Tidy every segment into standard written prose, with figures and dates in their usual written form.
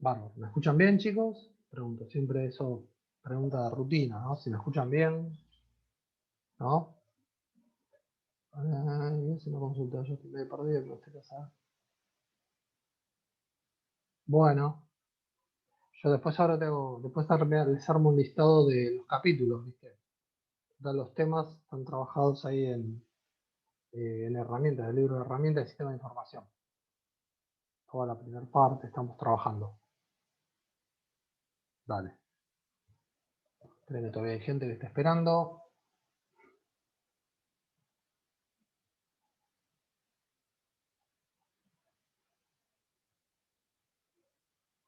Bárbaro. ¿Me escuchan bien, chicos? Pregunto siempre eso, pregunta de rutina, ¿no? Si me escuchan bien, ¿no? Si no consulta, yo estoy medio perdido, pero usted lo sabe. Bueno, yo después ahora después de realizarme un listado de los capítulos, ¿viste? Los temas están trabajados ahí en herramientas, el libro de herramientas y sistema de información. Toda la primera parte estamos trabajando. Dale. Esperen que todavía hay gente que está esperando.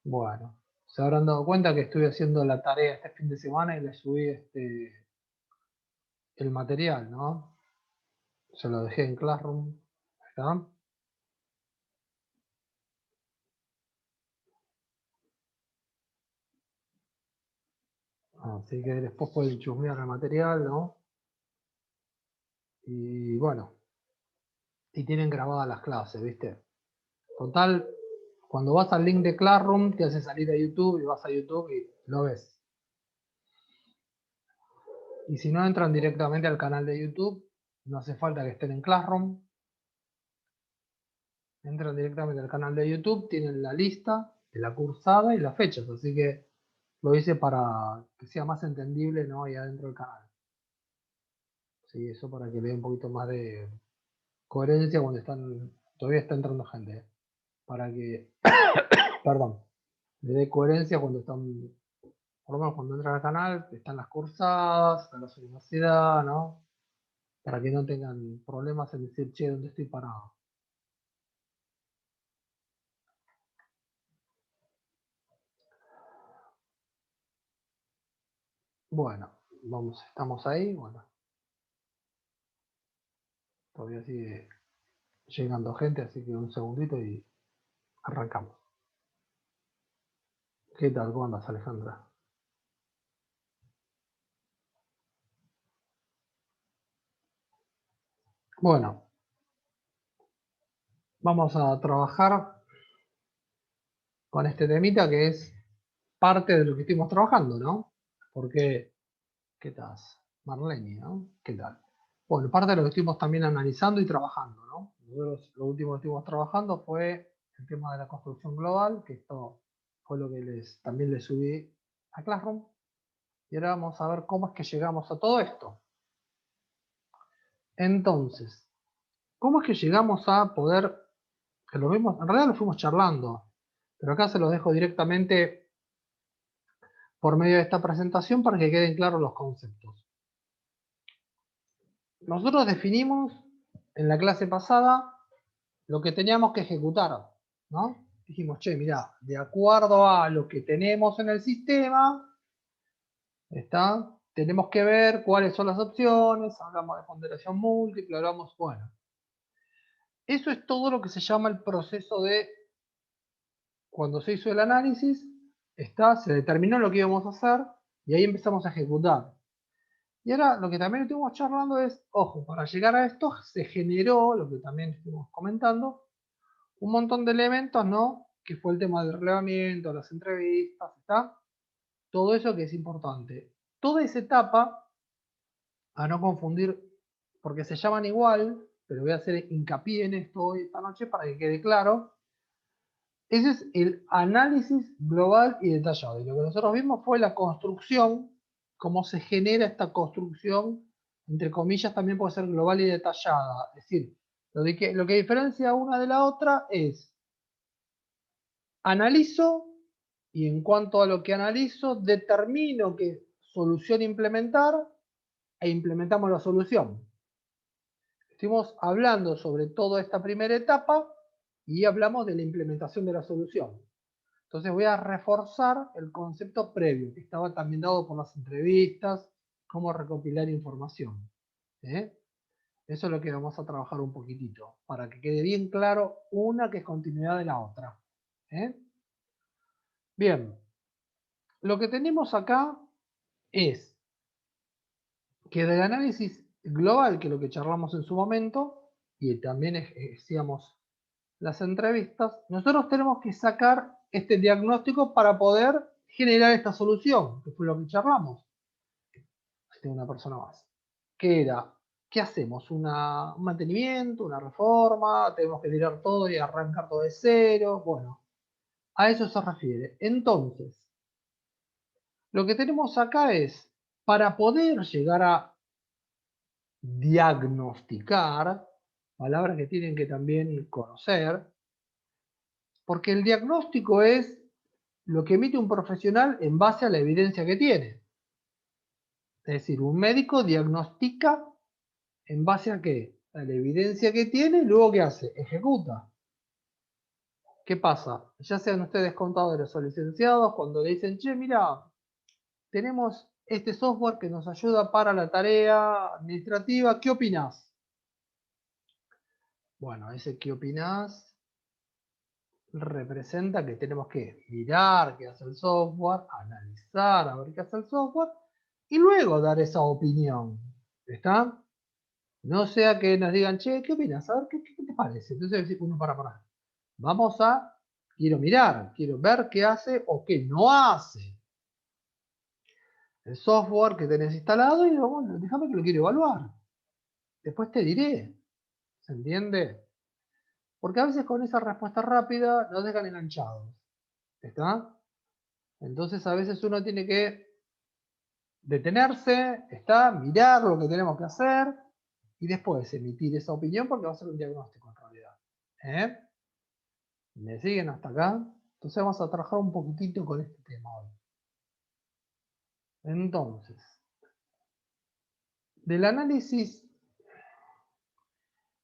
Bueno, se habrán dado cuenta que estoy haciendo la tarea este fin de semana y le subí el material, ¿no? Se lo dejé en Classroom. ¿Está? Así que después pueden chusmear el material, ¿no? Y bueno, y tienen grabadas las clases, ¿viste? Total, cuando vas al link de Classroom, te hace salir a YouTube y vas a YouTube y lo ves. Y si no entran directamente al canal de YouTube, no hace falta que estén en Classroom. Entran directamente al canal de YouTube, tienen la lista de la cursada y las fechas, así que lo hice para que sea más entendible, ¿no? Ahí adentro del canal. Sí, eso para que le dé un poquito más de coherencia cuando todavía está entrando gente, ¿eh? Para que, perdón, le dé coherencia cuando por lo menos cuando entran al canal, están las cursadas, están las universidades, ¿no? Para que no tengan problemas en decir, che, ¿dónde estoy parado? Bueno, estamos ahí, bueno, todavía sigue llegando gente, así que un segundito y arrancamos. ¿Qué tal? ¿Cómo andas, Alejandra? Bueno, vamos a trabajar con este temita que es parte de lo que estuvimos trabajando, ¿no? Porque, ¿qué tal? Marlene, ¿no? ¿Qué tal? Bueno, parte de lo que estuvimos también analizando y trabajando, ¿no? Nosotros lo último que estuvimos trabajando fue el tema de la construcción global, que esto fue lo que también les subí a Classroom. Y ahora vamos a ver cómo es que llegamos a todo esto. Entonces, ¿cómo es que llegamos a poder, que lo vimos, en realidad lo fuimos charlando, pero acá se lo dejo directamente por medio de esta presentación para que queden claros los conceptos. Nosotros definimos en la clase pasada lo que teníamos que ejecutar, ¿no? Dijimos, che, mirá, de acuerdo a lo que tenemos en el sistema, tenemos que ver cuáles son las opciones, hablamos de ponderación múltiple, hablamos, bueno. Eso es todo lo que se llama el proceso de, cuando se hizo el análisis, se determinó lo que íbamos a hacer y ahí empezamos a ejecutar. Y ahora lo que también estuvimos charlando es, ojo, para llegar a esto se generó, lo que también estuvimos comentando, un montón de elementos, ¿no? Que fue el tema del relevamiento, las entrevistas, ¿está? Todo eso que es importante. Toda esa etapa, a no confundir, porque se llaman igual, pero voy a hacer hincapié en esto hoy, esta noche, para que quede claro. Ese es el análisis global y detallado. Y lo que nosotros vimos fue la construcción, cómo se genera esta construcción, entre comillas, también puede ser global y detallada. Es decir, lo que diferencia una de la otra es analizo y en cuanto a lo que analizo, determino qué solución implementar e implementamos la solución. Estuvimos hablando sobre toda esta primera etapa y hablamos de la implementación de la solución. Entonces voy a reforzar el concepto previo, que estaba también dado por las entrevistas, cómo recopilar información. ¿Eh? Eso es lo que vamos a trabajar un poquitito, para que quede bien claro una que es continuidad de la otra. ¿Eh? Bien, lo que tenemos acá es que del análisis global, que es lo que charlamos en su momento, y también decíamos las entrevistas, nosotros tenemos que sacar este diagnóstico para poder generar esta solución, que fue lo que charlamos. Una persona más. ¿Qué era? ¿Qué hacemos? ¿Un mantenimiento? ¿Una reforma? ¿Tenemos que tirar todo y arrancar todo de cero? Bueno, a eso se refiere. Entonces, lo que tenemos acá es, para poder llegar a diagnosticar, palabras que tienen que también conocer, porque el diagnóstico es lo que emite un profesional en base a la evidencia que tiene. Es decir, un médico diagnostica ¿en base a qué? A la evidencia que tiene y luego ¿qué hace? Ejecuta. ¿Qué pasa? Ya sean ustedes contadores o licenciados, cuando le dicen, che, mira, tenemos este software que nos ayuda para la tarea administrativa, ¿qué opinás? Bueno, ese ¿qué opinás? Representa que tenemos que mirar qué hace el software, analizar a ver qué hace el software y luego dar esa opinión. ¿Está? No sea que nos digan, che, ¿qué opinas? A ver, ¿qué te parece? Entonces uno para. Vamos a, quiero mirar, quiero ver qué hace o qué no hace el software que tenés instalado y digo, bueno, déjame que lo quiero evaluar. Después te diré. ¿Se entiende? Porque a veces con esa respuesta rápida nos dejan enganchados. ¿Está? Entonces a veces uno tiene que detenerse, está, mirar lo que tenemos que hacer y después emitir esa opinión porque va a ser un diagnóstico en realidad. ¿Eh? ¿Me siguen hasta acá? Entonces vamos a trabajar un poquitito con este tema hoy. Entonces, del análisis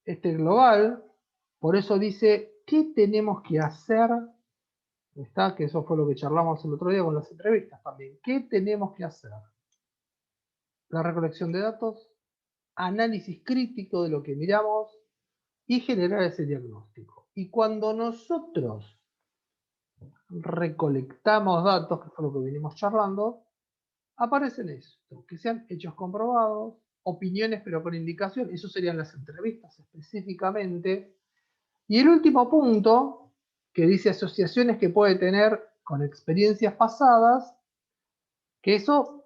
global, por eso dice, ¿qué tenemos que hacer? Está, que eso fue lo que charlamos el otro día con las entrevistas también. ¿Qué tenemos que hacer? La recolección de datos, análisis crítico de lo que miramos y generar ese diagnóstico. Y cuando nosotros recolectamos datos, que fue lo que venimos charlando, aparecen esto, que sean hechos comprobados, opiniones pero con indicación, eso serían las entrevistas específicamente. Y el último punto, que dice asociaciones que puede tener con experiencias pasadas, que eso,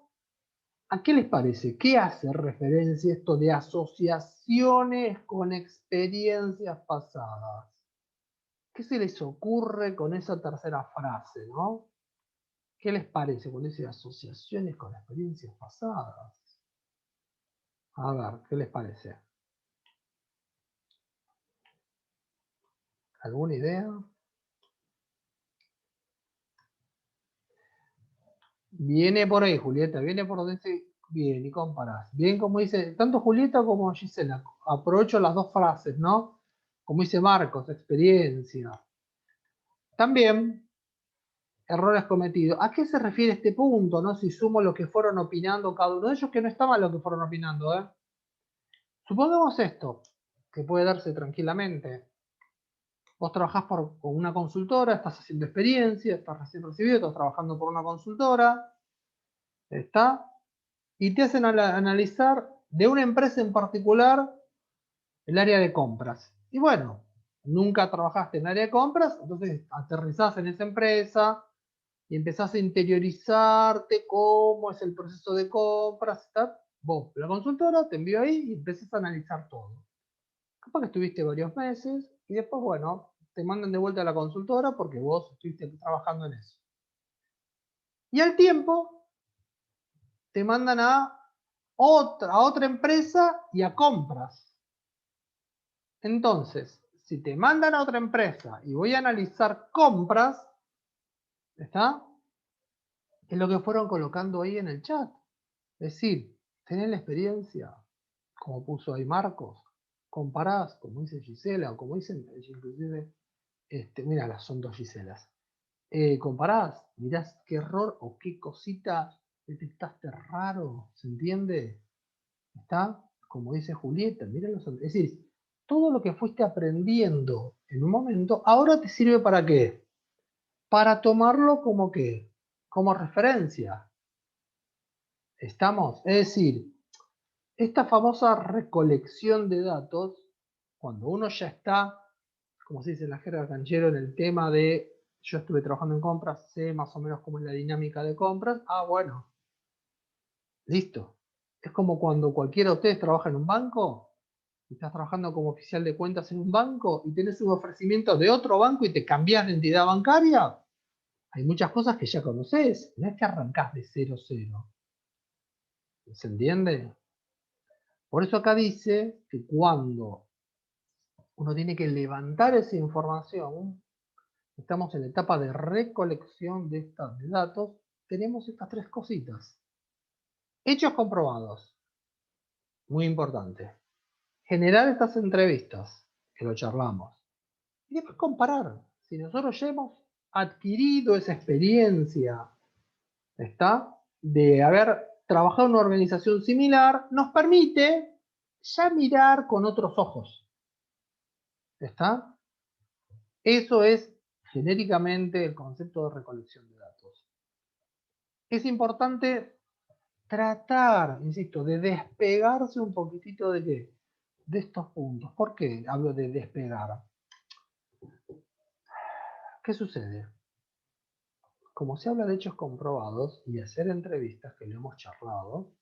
¿a qué les parece? ¿Qué hace referencia esto de asociaciones con experiencias pasadas? ¿Qué se les ocurre con esa tercera frase, no? ¿Qué les parece cuando dice asociaciones con experiencias pasadas? A ver, ¿qué les parece? ¿Alguna idea? Viene por ahí, Julieta, viene por donde dice bien y comparás. Bien, como dice, tanto Julieta como Gisela, aprovecho las dos frases, ¿no? Como dice Marcos, experiencia. También, errores cometidos. ¿A qué se refiere este punto, no? Si sumo lo que fueron opinando cada uno de ellos, que no está mal lo que fueron opinando, ¿eh? Supongamos esto, que puede darse tranquilamente. Vos trabajás con una consultora, estás haciendo experiencia, estás recién recibido, estás trabajando por una consultora, ¿está? Y te hacen analizar de una empresa en particular el área de compras. Y bueno, nunca trabajaste en área de compras, entonces aterrizás en esa empresa y empezás a interiorizarte cómo es el proceso de compras. ¿Está? Vos, la consultora, te envió ahí y empezás a analizar todo. Capaz que estuviste varios meses y después, bueno, te mandan de vuelta a la consultora porque vos estuviste trabajando en eso. Y al tiempo te mandan a otra empresa y a compras. Entonces, si te mandan a otra empresa y voy a analizar compras, ¿está? Es lo que fueron colocando ahí en el chat. Es decir, tenés la experiencia, como puso ahí Marcos, comparás, como dice Gisela, o como dicen inclusive, mira, son dos Giselas. Comparás, mirás qué error o qué cosita detectaste raro, ¿se entiende? ¿Está? Como dice Julieta, mírenlo. Es decir, todo lo que fuiste aprendiendo en un momento, ahora te sirve ¿para qué? Para tomarlo como qué, como referencia. ¿Estamos? Es decir, esta famosa recolección de datos, cuando uno ya está como se dice en la jerga canchero, en el tema de yo estuve trabajando en compras, sé más o menos cómo es la dinámica de compras. Ah, bueno, listo. Es como cuando cualquiera de ustedes trabaja en un banco, y estás trabajando como oficial de cuentas en un banco y tenés un ofrecimiento de otro banco y te cambias de entidad bancaria. Hay muchas cosas que ya conoces, no es que arrancás de 0, 0. ¿Se entiende? Por eso acá dice que cuando uno tiene que levantar esa información, estamos en la etapa de recolección de estos datos, tenemos estas tres cositas. Hechos comprobados, muy importante. Generar estas entrevistas, que lo charlamos. Y después comparar. Si nosotros ya hemos adquirido esa experiencia, ¿está? De haber trabajado en una organización similar, nos permite ya mirar con otros ojos. ¿Está? Eso es genéricamente el concepto de recolección de datos. Es importante tratar, insisto, de despegarse un poquitito de qué? De estos puntos. ¿Por qué hablo de despegar? ¿Qué sucede? Como se habla de hechos comprobados y hacer entrevistas, que lo hemos charlado,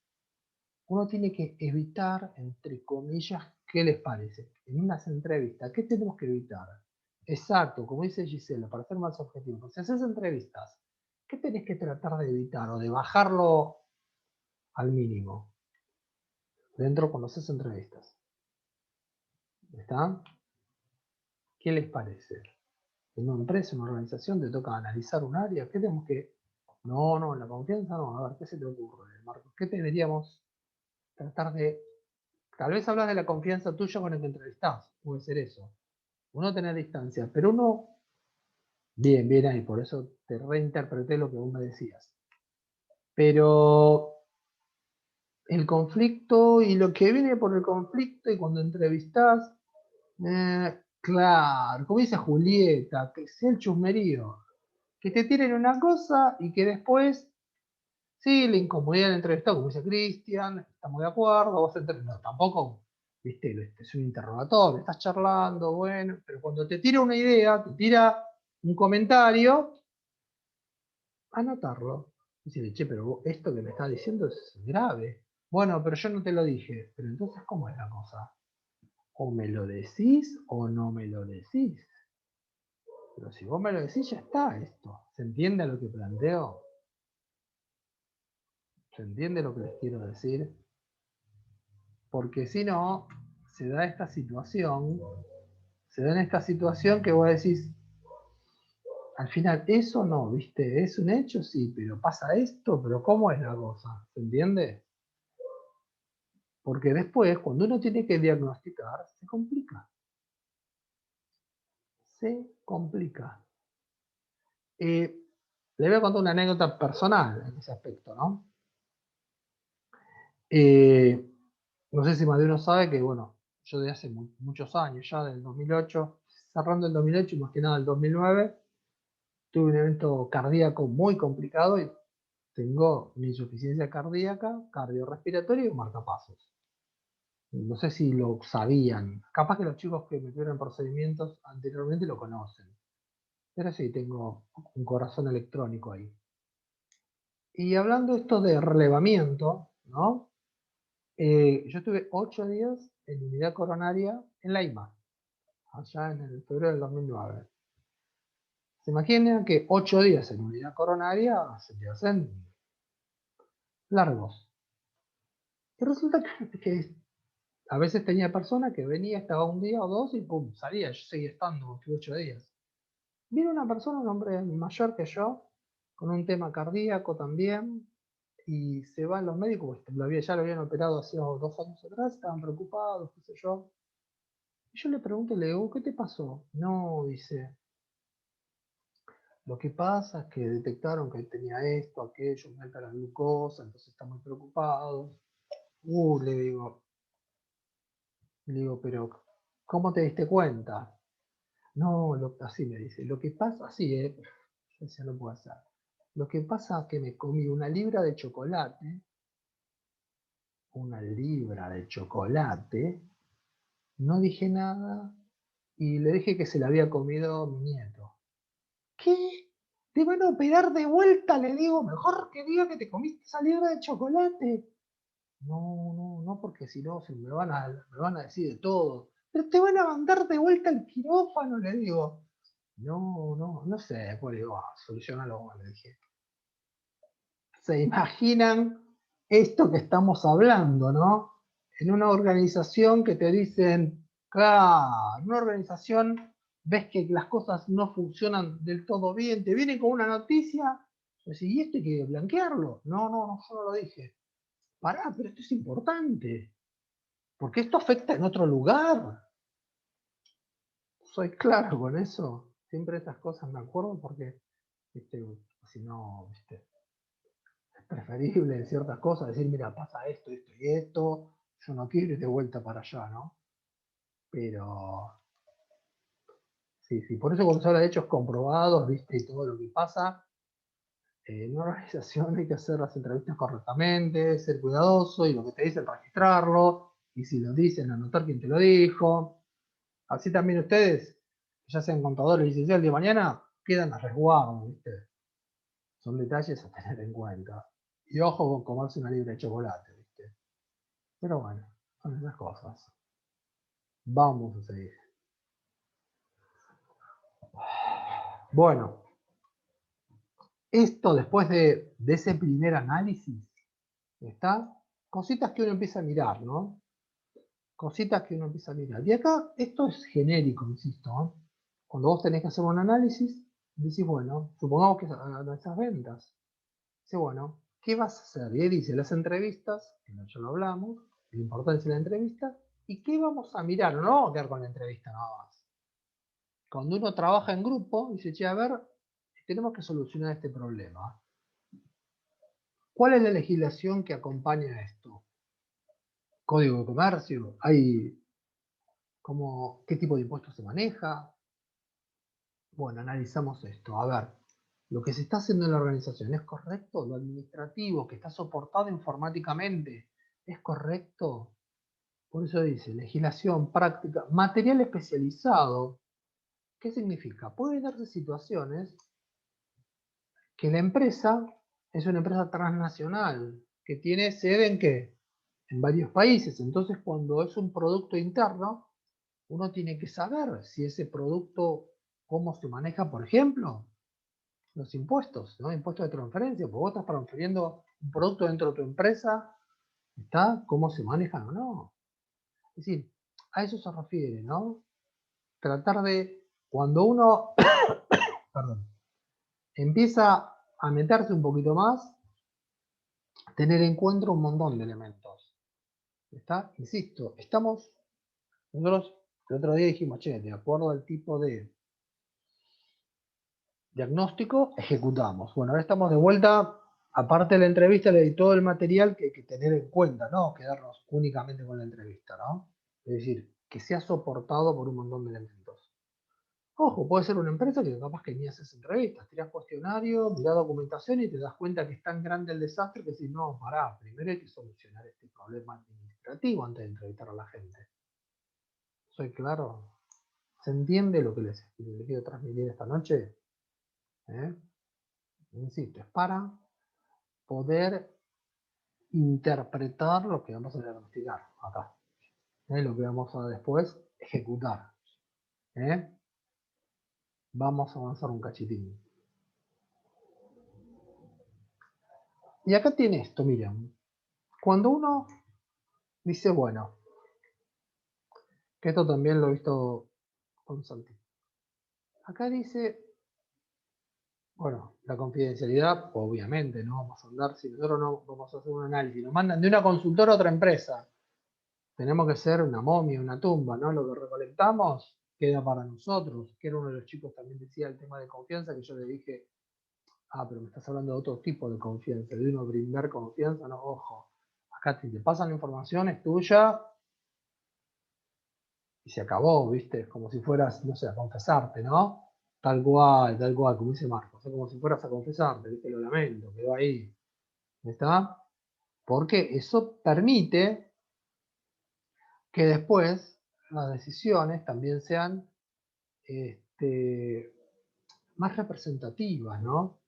uno tiene que evitar, entre comillas, ¿qué les parece? En unas entrevistas, ¿qué tenemos que evitar? Exacto, como dice Gisela, para ser más objetivo, si haces entrevistas, ¿qué tenés que tratar de evitar o de bajarlo al mínimo dentro cuando haces entrevistas? ¿Está? ¿Qué les parece? En una empresa, en una organización, te toca analizar un área, ¿qué tenemos que...? No, la confianza no, a ver, ¿qué se te ocurre, Marcos? ¿Qué deberíamos tratar de... Tal vez hablas de la confianza tuya con el que entrevistás, puede ser eso. Uno tiene distancia, pero uno... Bien ahí, por eso te reinterpreté lo que vos me decías. Pero el conflicto y lo que viene por el conflicto y cuando entrevistás, claro, como dice Julieta, que sea el chusmerío, que te tiren una cosa y que después, sí, la incomodidad del entrevistado, como dice Cristian, estamos de acuerdo, vos no, tampoco, viste, es un interrogatorio, estás charlando, bueno, pero cuando te tira una idea, te tira un comentario, anotarlo. Dice, che, pero esto que me estás diciendo es grave. Bueno, pero yo no te lo dije. Pero entonces, ¿cómo es la cosa? O me lo decís o no me lo decís. Pero si vos me lo decís, ya está esto. ¿Se entiende lo que planteo? ¿Se entiende lo que les quiero decir? Porque si no, se da esta situación, que vos decís, al final, eso no, ¿viste? Es un hecho, sí, pero pasa esto, pero ¿cómo es la cosa? ¿Se entiende? Porque después, cuando uno tiene que diagnosticar, se complica. Se complica. Le voy a contar una anécdota personal en ese aspecto, ¿no? No sé si más de uno sabe que, bueno, yo de hace muchos años, ya del 2008, cerrando el 2008 y más que nada el 2009, tuve un evento cardíaco muy complicado y tengo una insuficiencia cardíaca, cardiorrespiratoria y un marcapasos. No sé si lo sabían. Capaz que los chicos que me tuvieron procedimientos anteriormente lo conocen. Pero sí, tengo un corazón electrónico ahí. Y hablando esto de relevamiento, ¿no? Yo estuve 8 días en unidad coronaria en la IMA, allá en el febrero del 2009. Se imaginan que 8 días en unidad coronaria se te hacen largos. Y resulta que a veces tenía personas que venía, estaba un día o dos y pum, salía. Yo seguía estando 8 días. Viene una persona, un hombre mayor que yo, con un tema cardíaco también, y se van los médicos, pues, ya lo habían operado hace 2 años atrás, estaban preocupados, qué sé yo. Y yo le pregunto, le digo, ¿qué te pasó? No, dice, lo que pasa es que detectaron que tenía esto, aquello, me alta la glucosa, entonces están muy preocupados. Le digo, pero ¿cómo te diste cuenta? No, así me dice, lo que pasa, así, yo decía, no puedo hacer. Lo que pasa es que me comí una libra de chocolate, no dije nada, y le dije que se la había comido mi nieto. ¿Qué? ¿Te van a operar de vuelta? Le digo, mejor que diga que te comiste esa libra de chocolate. No, porque si no me van a decir de todo. Pero te van a mandar de vuelta al quirófano, le digo. No sé. Después le digo, solucionalo, le dije. ¿Se imaginan esto que estamos hablando, no? En una organización que te dicen, claro, en una organización ves que las cosas no funcionan del todo bien, te vienen con una noticia, decís, ¿y esto hay que blanquearlo? No, yo no lo dije. Pará, pero esto es importante, porque esto afecta en otro lugar. Soy claro con eso. Siempre estas cosas me acuerdo porque, viste, si no, viste, es preferible en ciertas cosas decir, mira, pasa esto, esto y esto, yo no quiero ir de vuelta para allá, ¿no? Pero, sí, por eso cuando se habla de hechos comprobados, viste, y todo lo que pasa, en una organización hay que hacer las entrevistas correctamente, ser cuidadoso, y lo que te dicen registrarlo, y si lo dicen, anotar quién te lo dijo. Así también ustedes, ya sean contadores o licenciados el día de mañana, quedan a resguardo, ¿viste? Son detalles a tener en cuenta. Y ojo con comerse una libra de chocolate, ¿viste? Pero bueno, son esas cosas. Vamos a seguir. Bueno, esto después de ese primer análisis, ¿está? Cositas que uno empieza a mirar, ¿no? Cositas que uno empieza a mirar. Y acá, esto es genérico, insisto, ¿no? Cuando vos tenés que hacer un análisis, decís, bueno, supongamos que analizás ventas. Dice, bueno, ¿qué vas a hacer? Y ahí dice las entrevistas, que ya lo hablamos, la importancia de la entrevista, y qué vamos a mirar. No vamos a quedar con la entrevista nada más. Cuando uno trabaja en grupo, dice, che, a ver, tenemos que solucionar este problema. ¿Cuál es la legislación que acompaña esto? ¿Código de comercio? ¿Hay qué tipo de impuestos se maneja? Bueno, analizamos esto. A ver, lo que se está haciendo en la organización, ¿es correcto? Lo administrativo, que está soportado informáticamente, ¿es correcto? Por eso dice, legislación, práctica, material especializado. ¿Qué significa? Puede darse situaciones que la empresa es una empresa transnacional, que tiene sede en ¿qué? En varios países. Entonces, cuando es un producto interno, uno tiene que saber si ese producto, cómo se maneja, por ejemplo, los impuestos, ¿no? Impuestos de transferencia, porque vos estás transfiriendo un producto dentro de tu empresa, ¿está? ¿Cómo se manejan o no? Es decir, a eso se refiere, ¿no? Tratar de, cuando uno, perdón, empieza a meterse un poquito más, tener en cuenta un montón de elementos. ¿Está? Insisto, nosotros el otro día dijimos, che, de acuerdo al tipo de diagnóstico, ejecutamos. Bueno, ahora estamos de vuelta, aparte de la entrevista, le di todo el material que hay que tener en cuenta, no quedarnos únicamente con la entrevista, ¿no? Es decir, que sea soportado por un montón de elementos. Ojo, puede ser una empresa que capaz que ni haces entrevistas, tirás cuestionario, mirás documentación y te das cuenta que es tan grande el desastre que si no, pará, primero hay que solucionar este problema administrativo antes de entrevistar a la gente. ¿Soy claro? ¿Se entiende lo que les quiero transmitir esta noche? ¿Eh? Insisto, es para poder interpretar lo que vamos a diagnosticar acá. Lo que vamos a después ejecutar. ¿Eh? Vamos a avanzar un cachitín. Y acá tiene esto, miren. Cuando uno dice, bueno, que esto también lo he visto con Santi. Acá dice, bueno, la confidencialidad, obviamente, no vamos a andar, si nosotros no vamos a hacer un análisis, nos mandan de una consultora a otra empresa, tenemos que ser una momia, una tumba, ¿no? Lo que recolectamos queda para nosotros, que era uno de los chicos también decía el tema de confianza, que yo le dije, pero me estás hablando de otro tipo de confianza, de uno brindar confianza, no, ojo, acá te pasan la información, es tuya, y se acabó, ¿viste? Es como si fueras, no sé, a confesarte, ¿no? Tal cual, como dice Marcos, es como si fueras a confesarte, ¿viste? Lo lamento, quedó ahí, ¿está? Porque eso permite que después las decisiones también sean más representativas, ¿no?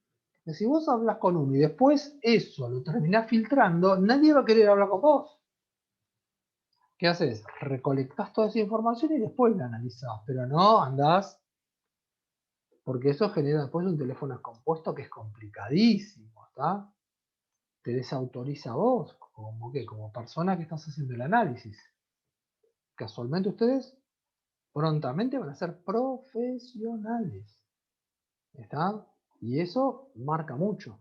Si vos hablas con uno y después eso lo terminás filtrando, nadie va a querer hablar con vos. ¿Qué haces? Recolectás toda esa información y después la analizás, pero no andás, porque eso genera después un teléfono descompuesto que es complicadísimo, ¿está? Te desautoriza a vos, como que como persona que estás haciendo el análisis. Casualmente ustedes prontamente van a ser profesionales, ¿está? Y eso marca mucho,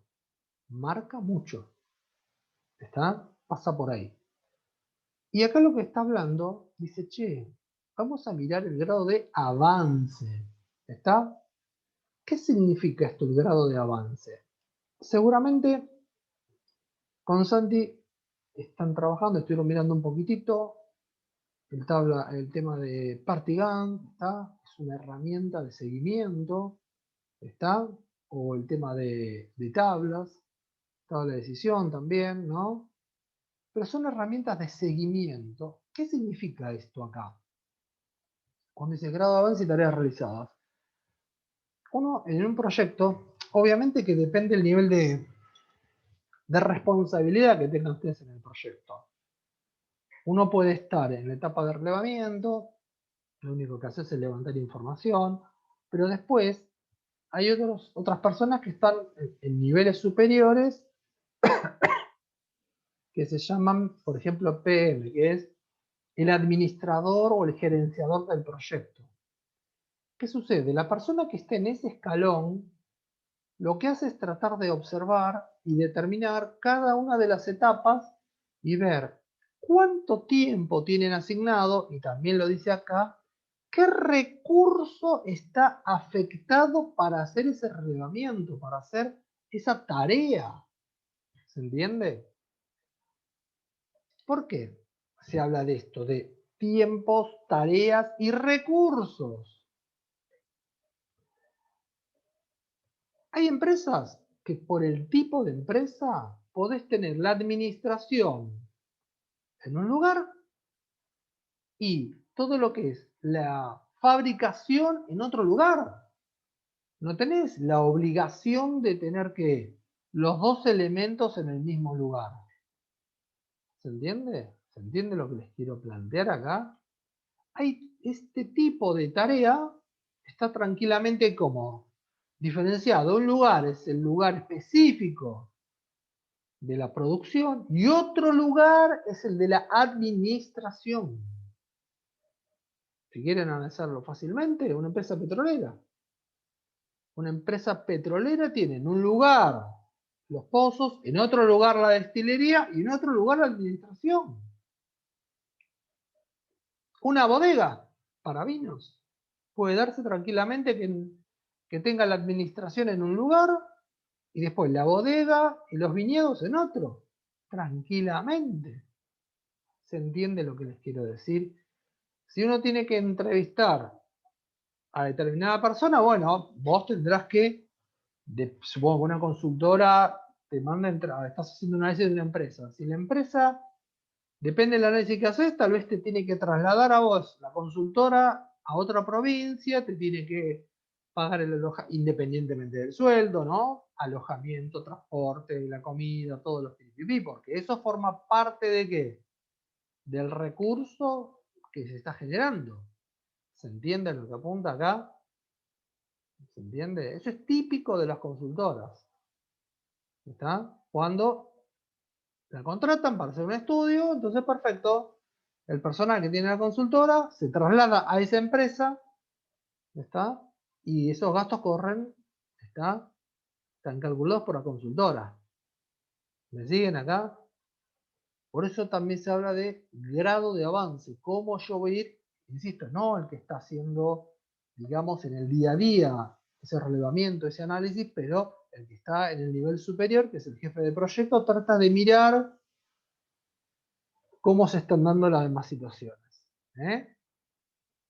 ¿está? Pasa por ahí. Y acá lo que está hablando, dice, che, vamos a mirar el grado de avance, ¿está? ¿Qué significa esto, el grado de avance? Seguramente con Santi están trabajando, estuvieron mirando un poquitito el tema de Partigan, ¿está? Es una herramienta de seguimiento, ¿está? O el tema de tablas, tabla de decisión también, ¿no? Pero son herramientas de seguimiento. ¿Qué significa esto acá? Cuando dice grado de avance y tareas realizadas. Uno, en un proyecto, obviamente que depende del nivel de responsabilidad que tengan ustedes en el proyecto. Uno puede estar en la etapa de relevamiento, lo único que hace es levantar información, pero después hay otras personas que están en niveles superiores que se llaman, por ejemplo, PM, que es el administrador o el gerenciador del proyecto. ¿Qué sucede? La persona que esté en ese escalón lo que hace es tratar de observar y determinar cada una de las etapas y ver cuánto tiempo tienen asignado, y también lo dice acá, qué recurso está afectado para hacer ese relevamiento, para hacer esa tarea. ¿Se entiende? ¿Por qué se habla de esto? De tiempos, tareas y recursos. Hay empresas que por el tipo de empresa podés tener la administración en un lugar y todo lo que es la fabricación en otro lugar. No tenés la obligación de tener que los dos elementos en el mismo lugar. ¿Se entiende? ¿Se entiende lo que les quiero plantear acá? Hay este tipo de tarea, está tranquilamente como diferenciado. Un lugar es el lugar específico de la producción y otro lugar es el de la administración. Si quieren analizarlo fácilmente, una empresa petrolera. Una empresa petrolera tiene en un lugar los pozos, en otro lugar la destilería y en otro lugar la administración. Una bodega para vinos puede darse tranquilamente que tenga la administración en un lugar y después la bodega y los viñedos en otro. Tranquilamente. ¿Se entiende lo que les quiero decir? Si uno tiene que entrevistar a determinada persona, bueno, vos tendrás que, supongo que una consultora te manda estás haciendo un análisis de una empresa. Si la empresa, depende del análisis que haces, tal vez te tiene que trasladar a vos, la consultora, a otra provincia, te tiene que pagar el alojamiento, independientemente del sueldo, ¿no? Alojamiento, transporte, la comida, todos los pipipí, porque eso forma parte de ¿qué? Del recurso que se está generando. ¿Se entiende lo que apunta acá? ¿Se entiende? Eso es típico de las consultoras. ¿Está? Cuando la contratan para hacer un estudio, entonces perfecto. El personal que tiene la consultora se traslada a esa empresa, ¿está? Y esos gastos corren, ¿está? Están calculados por la consultora. ¿Me siguen acá? Por eso también se habla de grado de avance. ¿Cómo yo voy a ir? Insisto, no el que está haciendo, digamos, en el día a día ese relevamiento, ese análisis, pero el que está en el nivel superior, que es el jefe de proyecto, trata de mirar cómo se están dando las demás situaciones.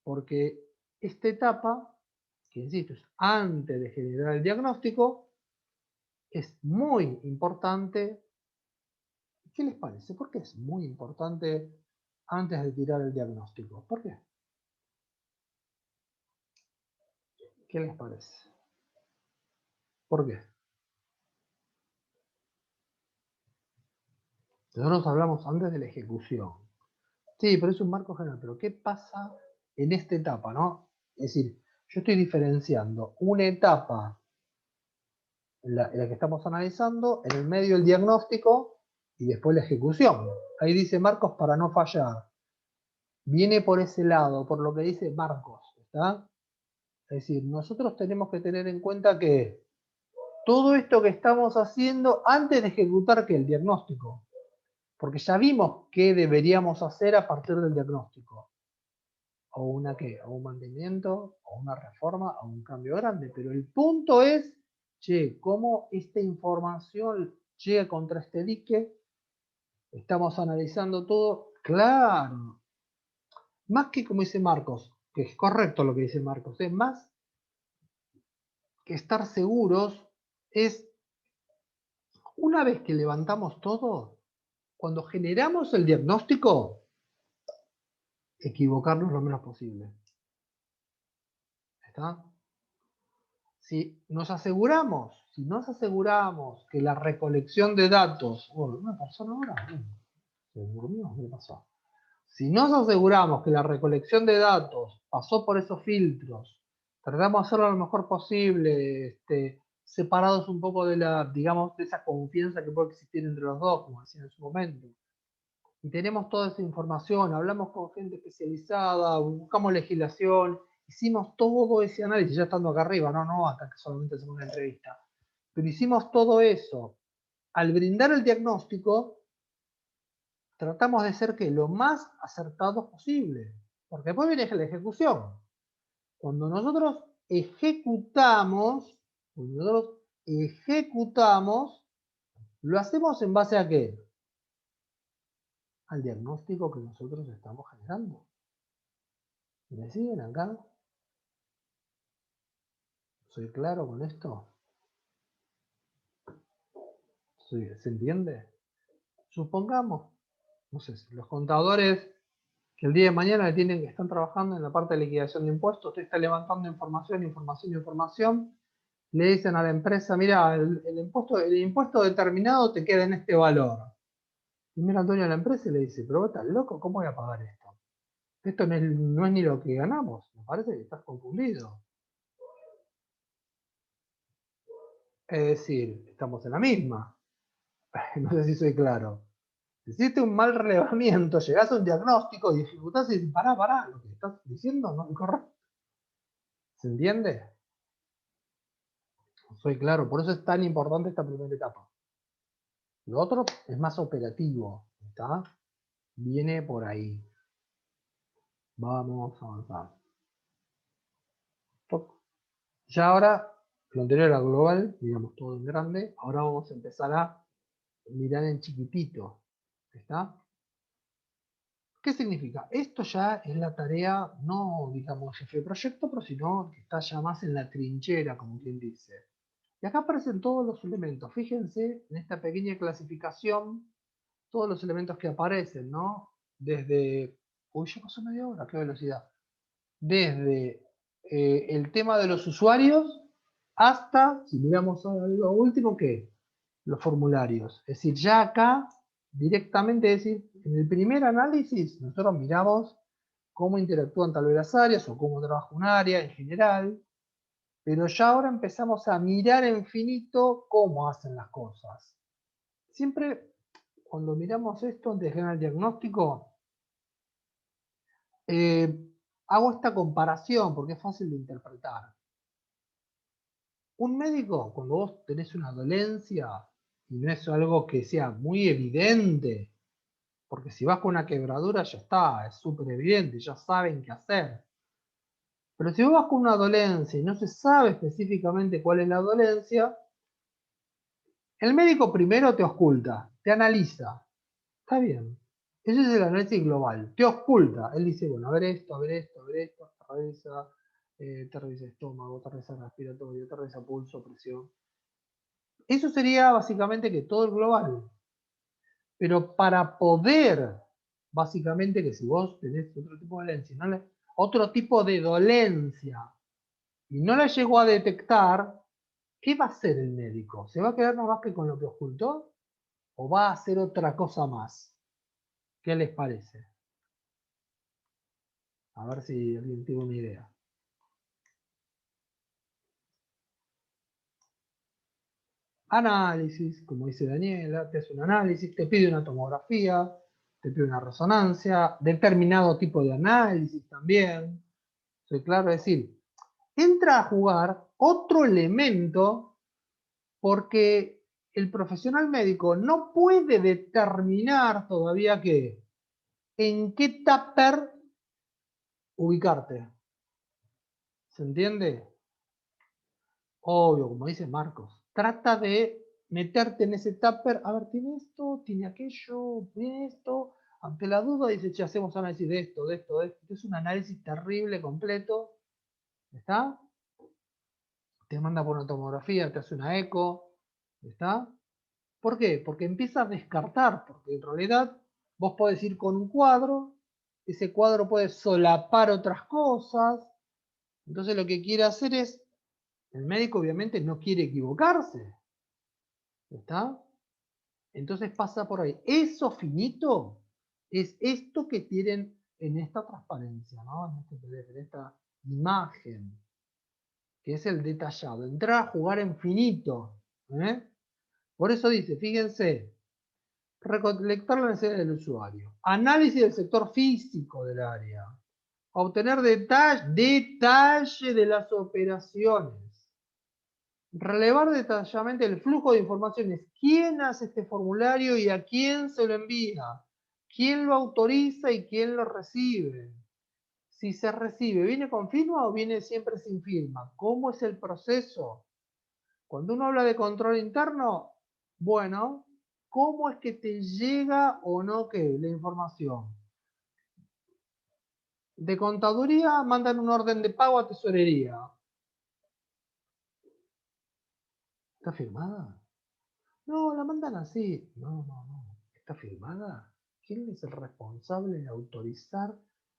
Porque esta etapa, que insisto, es antes de generar el diagnóstico, es muy importante. ¿Qué les parece? ¿Por qué es muy importante antes de tirar el diagnóstico? ¿Por qué? ¿Qué les parece? ¿Por qué? Nosotros hablamos antes de la ejecución. Sí, pero es un marco general. Pero ¿qué pasa en esta etapa, no? Es decir, yo estoy diferenciando una etapa en la que estamos analizando, en el medio el diagnóstico y después la ejecución. Ahí dice Marcos para no fallar. Viene por ese lado, por lo que dice Marcos, ¿está? Es decir, nosotros tenemos que tener en cuenta que todo esto que estamos haciendo antes de ejecutar que el diagnóstico, porque ya vimos qué deberíamos hacer a partir del diagnóstico. O una qué, o un mantenimiento, o una reforma, o un cambio grande. Pero el punto es, che, cómo esta información llega contra este dique, estamos analizando todo, claro. Más que como dice Marcos, que es correcto lo que dice Marcos, es más que estar seguros, es una vez que levantamos todo, cuando generamos el diagnóstico, equivocarnos lo menos posible. ¿Está? Si nos aseguramos que la recolección de datos, una persona ahora se durmió, ¿qué pasó? Si nos aseguramos que la recolección de datos pasó por esos filtros, tratamos de hacerlo lo mejor posible, separados un poco de la, digamos, de esa confianza que puede existir entre los dos, como decía en su momento. Y tenemos toda esa información, hablamos con gente especializada, buscamos legislación, hicimos todo ese análisis, ya estando acá arriba, no hasta que solamente hacemos una entrevista. Pero hicimos todo eso. Al brindar el diagnóstico, tratamos de ser que lo más acertados posible. Porque después viene la ejecución. Cuando nosotros ejecutamos, lo hacemos en base a ¿qué? Al diagnóstico que nosotros estamos generando. ¿Me siguen acá? ¿Soy claro con esto? ¿Se entiende? Supongamos, no sé, si los contadores que el día de mañana están trabajando en la parte de liquidación de impuestos, usted está levantando información, le dicen a la empresa, mira, el impuesto determinado te queda en este valor. Y mira el dueño de la empresa y le dice, pero vos estás loco, ¿cómo voy a pagar esto? Esto no es ni lo que ganamos, me parece que estás confundido. Es decir, estamos en la misma. No sé si soy claro. Hiciste un mal relevamiento, llegás a un diagnóstico y ejecutás y dices, pará, lo que estás diciendo no es correcto. ¿Se entiende? Soy claro, por eso es tan importante esta primera etapa. Lo otro es más operativo, ¿está? Viene por ahí. Vamos a avanzar. Ya ahora, lo anterior era global, digamos todo en grande. Ahora vamos a empezar a mirar en chiquitito. ¿Está? ¿Qué significa? Esto ya es la tarea, no digamos jefe de proyecto, pero sino que está ya más en la trinchera, como quien dice. Y acá aparecen todos los elementos. Fíjense en esta pequeña clasificación, todos los elementos que aparecen, ¿no? Desde... Uy, ya pasó media hora, qué velocidad. Desde el tema de los usuarios hasta, si miramos a lo último, ¿qué? Los formularios. Es decir, ya acá directamente, es decir, en el primer análisis nosotros miramos cómo interactúan tal vez las áreas o cómo trabaja un área en general, pero ya ahora empezamos a mirar en finito cómo hacen las cosas. Siempre cuando miramos esto antes de generar el diagnóstico, hago esta comparación porque es fácil de interpretar. Un médico, cuando vos tenés una dolencia, y no es algo que sea muy evidente, porque si vas con una quebradura ya está, es súper evidente, ya saben qué hacer. Pero si vos vas con una dolencia y no se sabe específicamente cuál es la dolencia, el médico primero te ausculta, te analiza. Está bien. Ese es el análisis global. Te ausculta. Él dice, bueno, a ver esto, te revisa estómago, te revisa respiratorio, te revisa pulso, presión. Eso sería básicamente que todo el global. Pero para poder, básicamente que si vos tenés otro tipo de dolencia, otro tipo de dolencia, y no la llegó a detectar, ¿qué va a hacer el médico? ¿Se va a quedar nomás que con lo que ocultó? ¿O va a hacer otra cosa más? ¿Qué les parece? A ver si alguien tiene una idea. Análisis, como dice Daniela, te hace un análisis, te pide una tomografía, te pide una resonancia, determinado tipo de análisis también. Soy claro, es decir, entra a jugar otro elemento porque el profesional médico no puede determinar todavía en qué tupper ubicarte. ¿Se entiende? Obvio, como dice Marcos, trata de meterte en ese tupper, a ver, tiene esto, tiene aquello, tiene esto, ante la duda dice, che, hacemos análisis de esto, de esto, de esto. Es un análisis terrible, completo, ¿está? Te manda por una tomografía, te hace una eco, ¿está? ¿Por qué? Porque empieza a descartar, porque en realidad vos podés ir con un cuadro, ese cuadro puede solapar otras cosas, entonces lo que quiere hacer es, el médico obviamente no quiere equivocarse, ¿está? Entonces pasa por ahí. Eso finito es esto que tienen en esta transparencia, ¿no? En esta imagen, que es el detallado. Entrar a jugar en finito. ¿Eh? Por eso dice, fíjense, recolectar la necesidad del usuario. Análisis del sector físico del área. Obtener detalle de las operaciones. Relevar detalladamente el flujo de informaciones. ¿Quién hace este formulario y a quién se lo envía? ¿Quién lo autoriza y quién lo recibe? Si se recibe, ¿viene con firma o viene siempre sin firma? ¿Cómo es el proceso? Cuando uno habla de control interno, bueno, ¿cómo es que te llega o no que la información? De contaduría mandan un orden de pago a tesorería. ¿Está firmada? No, la mandan así. No, no, no. ¿Está firmada? ¿Quién es el responsable de autorizar,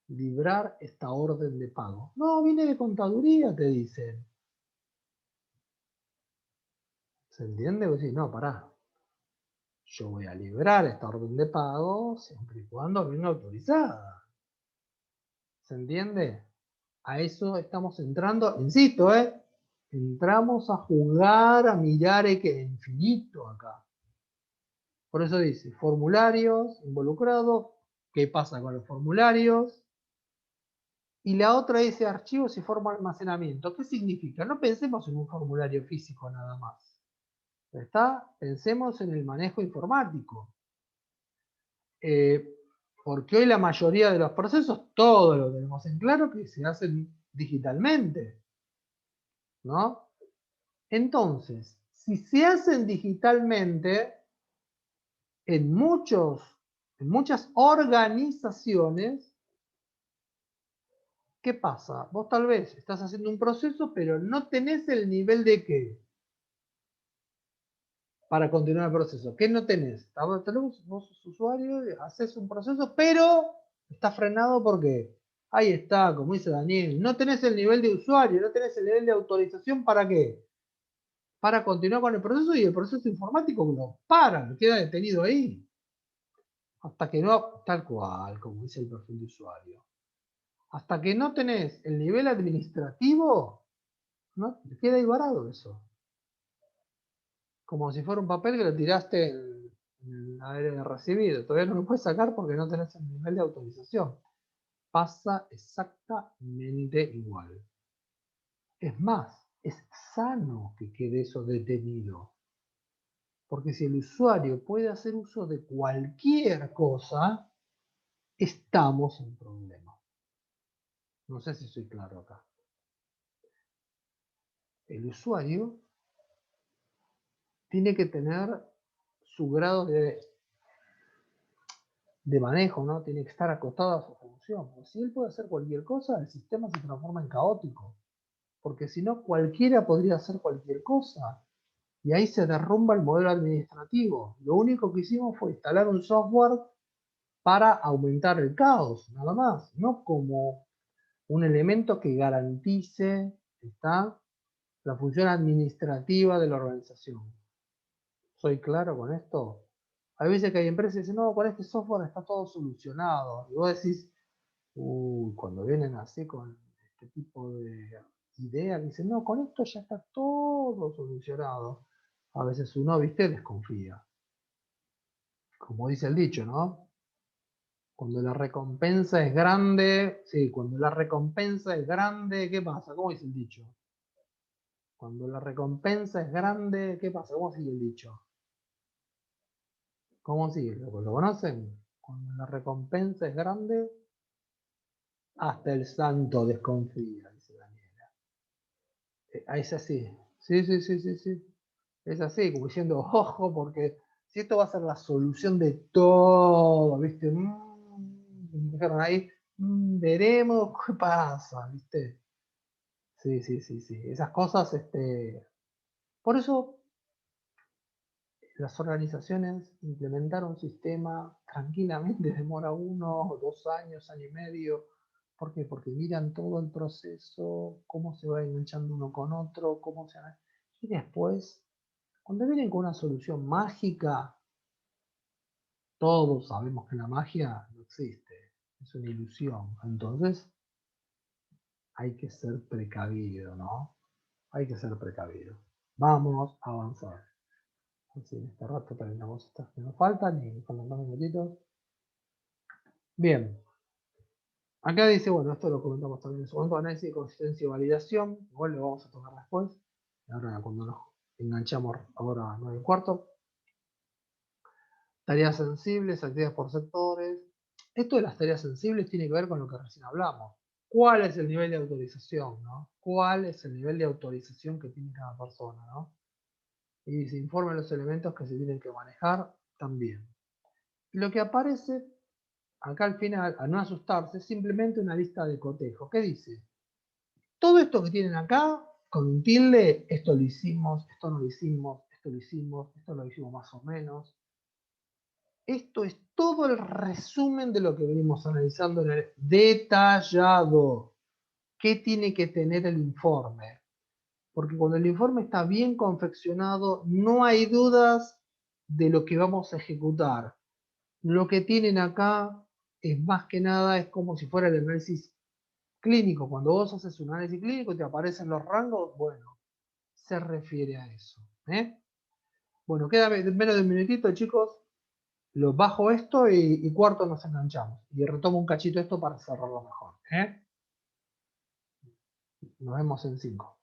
librar esta orden de pago? No, viene de contaduría, te dicen. ¿Se entiende? Vos decís, no, pará. Yo voy a librar esta orden de pago siempre y cuando venga autorizada. ¿Se entiende? A eso estamos entrando, insisto, entramos a jugar, a mirar que infinito acá. Por eso dice, formularios involucrados, ¿qué pasa con los formularios? Y la otra dice archivos y forma de almacenamiento. ¿Qué significa? No pensemos en un formulario físico nada más. ¿Está? Pensemos en el manejo informático. Porque hoy la mayoría de los procesos, todo lo tenemos en claro que se hacen digitalmente. ¿No? Entonces, si se hacen digitalmente, en muchas organizaciones, ¿qué pasa? Vos tal vez estás haciendo un proceso, pero no tenés el nivel de qué para continuar el proceso. ¿Qué no tenés? Vos sos usuario, haces un proceso, pero está frenado porque ahí está, como dice Daniel, no tenés el nivel de usuario, no tenés el nivel de autorización para qué. Para continuar con el proceso y el proceso informático lo paran, queda detenido ahí. Hasta que no, tal cual, como dice el perfil de usuario. Hasta que no tenés el nivel administrativo, ¿no? Te queda ahí varado eso. Como si fuera un papel que lo tiraste en la área de recibido. Todavía no lo puedes sacar porque no tenés el nivel de autorización. Pasa exactamente igual. Es más, es sano que quede eso detenido. Porque si el usuario puede hacer uso de cualquier cosa, estamos en problema. No sé si soy claro acá. El usuario tiene que tener su grado de manejo, ¿no? Tiene que estar acostado a su función. Porque si él puede hacer cualquier cosa, el sistema se transforma en caótico. Porque si no, cualquiera podría hacer cualquier cosa. Y ahí se derrumba el modelo administrativo. Lo único que hicimos fue instalar un software para aumentar el caos, nada más. No como un elemento que garantice está la función administrativa de la organización. ¿Soy claro con esto? Hay veces que hay empresas que dicen, no, con este software está todo solucionado. Y vos decís, cuando vienen así con este tipo de ideas, dicen, no, con esto ya está todo solucionado. A veces uno, viste, desconfía. Como dice el dicho, ¿no? Cuando la recompensa es grande, sí, cuando la recompensa es grande, ¿qué pasa? ¿Cómo dice el dicho? Cuando la recompensa es grande, ¿qué pasa? ¿Cómo sigue el dicho? ¿Cómo sigue? ¿Lo conocen? Cuando la recompensa es grande, hasta el santo desconfía, dice Daniela. Es así. Sí, sí, sí, sí, sí. Es así, como diciendo, ojo, porque si esto va a ser la solución de todo, ¿viste? Dijeron ahí, veremos qué pasa, ¿viste? Sí, sí, sí, sí. Esas cosas, por eso las organizaciones implementar un sistema tranquilamente demora 1 o 2 años, año y medio. ¿Por qué? Porque miran todo el proceso, cómo se va enganchando uno con otro, cómo se... Y después, cuando vienen con una solución mágica, todos sabemos que la magia no existe, es una ilusión. Entonces, hay que ser precavido, ¿no? Hay que ser precavido. Vamos a avanzar. Así en este rato terminamos estas que nos faltan y faltan 2 minutitos. Bien. Acá dice, bueno, esto lo comentamos también en su momento, análisis de consistencia y validación. Igual lo vamos a tocar después. Ahora cuando nos enganchamos ahora a 9:15. Tareas sensibles, actividades por sectores. Esto de las tareas sensibles tiene que ver con lo que recién hablamos. ¿Cuál es el nivel de autorización? ¿No? ¿Cuál es el nivel de autorización que tiene cada persona? ¿No? Y se informan los elementos que se tienen que manejar también. Lo que aparece acá al final, a no asustarse, es simplemente una lista de cotejo. ¿Qué dice? Todo esto que tienen acá, con un tilde, esto lo hicimos, esto no lo hicimos, esto lo hicimos, esto lo hicimos más o menos. Esto es todo el resumen de lo que venimos analizando en el detallado. ¿Qué tiene que tener el informe? Porque cuando el informe está bien confeccionado, no hay dudas de lo que vamos a ejecutar. Lo que tienen acá es más que nada, es como si fuera el análisis clínico. Cuando vos haces un análisis clínico y te aparecen los rangos, bueno, se refiere a eso. Bueno, queda menos de un minutito, chicos. Lo bajo esto y cuarto nos enganchamos. Y retomo un cachito esto para cerrarlo mejor. Nos vemos en 5.